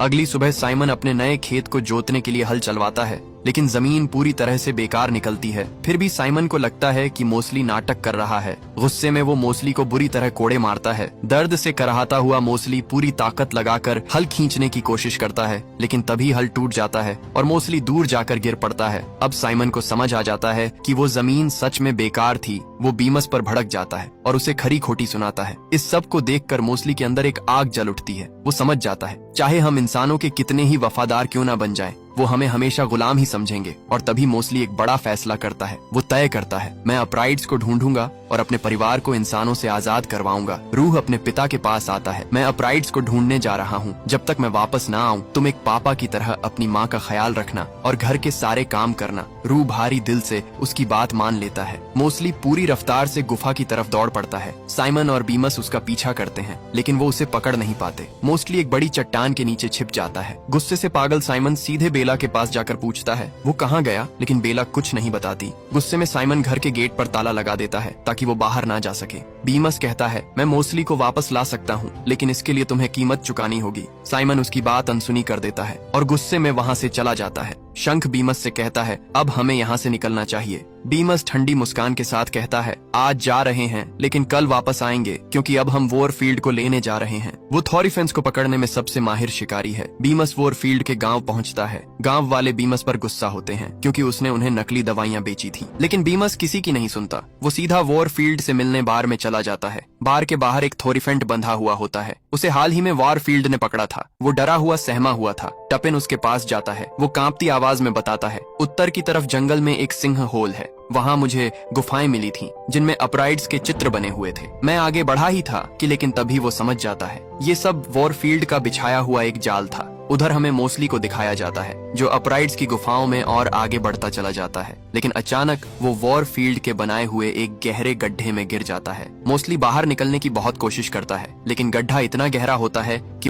अगली सुबह साइमन अपने नए खेत को जोतने के लिए हल चलवाता है, लेकिन जमीन पूरी तरह से बेकार निकलती है। फिर भी साइमन को लगता है कि मोसली नाटक कर रहा है। गुस्से में वो मोसली को बुरी तरह कोड़े मारता है। दर्द से कराहता हुआ मोसली पूरी ताकत लगाकर हल खींचने की कोशिश करता है, लेकिन तभी हल टूट जाता है और मोसली दूर जाकर गिर पड़ता है। अब साइमन को समझ आ जाता है कि वो जमीन सच में बेकार थी। वो बीमस पर भड़क जाता है और उसे खरी खोटी सुनाता है। इस सब को देखकर मोसली के अंदर एक आग जल उठती है। वो समझ जाता है चाहे हम इंसानों के कितने ही वफादार क्यों ना बन जाएं, वो हमें हमेशा गुलाम ही समझेंगे। और तभी मोसली एक बड़ा फैसला करता है। वो तय करता है, मैं अपराइट्स को ढूंढूंगा और अपने परिवार को इंसानों से आजाद करवाऊंगा। रूह अपने पिता के पास आता है, मैं अपराइट्स को ढूंढने जा रहा हूँ। जब तक मैं वापस ना आऊँ तुम एक पापा की तरह अपनी माँ का ख्याल रखना और घर के सारे काम करना। रूह भारी दिल से उसकी बात मान लेता है। मोसली पूरी रफ्तार से गुफा की तरफ दौड़ पड़ता है। साइमन और बीमस उसका पीछा करते हैं, लेकिन वो उसे पकड़ नहीं पाते। मोसली एक बड़ी चट्टान के नीचे छिप जाता है। गुस्से से पागल साइमन सीधे बेला के पास जाकर पूछता है वो कहाँ गया, लेकिन बेला कुछ नहीं बताती। गुस्से में साइमन घर के गेट पर ताला लगा देता है ताकि वो बाहर ना जा सके। बीमस कहता है मैं मोसली को वापस ला सकता हूँ, लेकिन इसके लिए तुम्हें कीमत चुकानी होगी। साइमन उसकी बात अनसुनी कर देता है और गुस्से में वहाँ से चला जाता है। शंख बीमस से कहता है अब हमें यहाँ से निकलना चाहिए। बीमस ठंडी मुस्कान के साथ कहता है आज जा रहे हैं, लेकिन कल वापस आएंगे, क्योंकि अब हम वॉरफील्ड को लेने जा रहे हैं। वो थॉरीफेंस को पकड़ने में सबसे माहिर शिकारी है। बीमस वॉरफील्ड के गांव पहुंचता है। गांव वाले बीमस पर गुस्सा होते हैं क्योंकि उसने उन्हें नकली दवाइयां बेची थी, लेकिन बीमस किसी की नहीं सुनता। वो सीधा वॉरफील्ड से मिलने बार में चला जाता है। बार के बाहर एक थॉरीफेंट बंधा हुआ होता है। उसे हाल ही में वॉरफील्ड ने पकड़ा था। वो डरा हुआ सहमा हुआ था। टपिन उसके पास जाता है। वो कांपती आवाज में बताता है उत्तर की तरफ जंगल में एक सिंह होल है, वहाँ मुझे गुफाएं मिली थीं जिनमें अपराइट्स के चित्र बने हुए थे। मैं आगे बढ़ा ही था कि लेकिन तभी वो समझ जाता है ये सब वॉरफील्ड का बिछाया हुआ एक जाल था। उधर हमें मोसली को दिखाया जाता है जो अपराइट्स की गुफाओं में और आगे बढ़ता चला जाता है, लेकिन अचानक वो वॉरफील्ड के बनाए हुए एक गहरे गड्ढे में गिर जाता है। मोसली बाहर निकलने की बहुत कोशिश करता है, लेकिन गड्ढा इतना गहरा होता है कि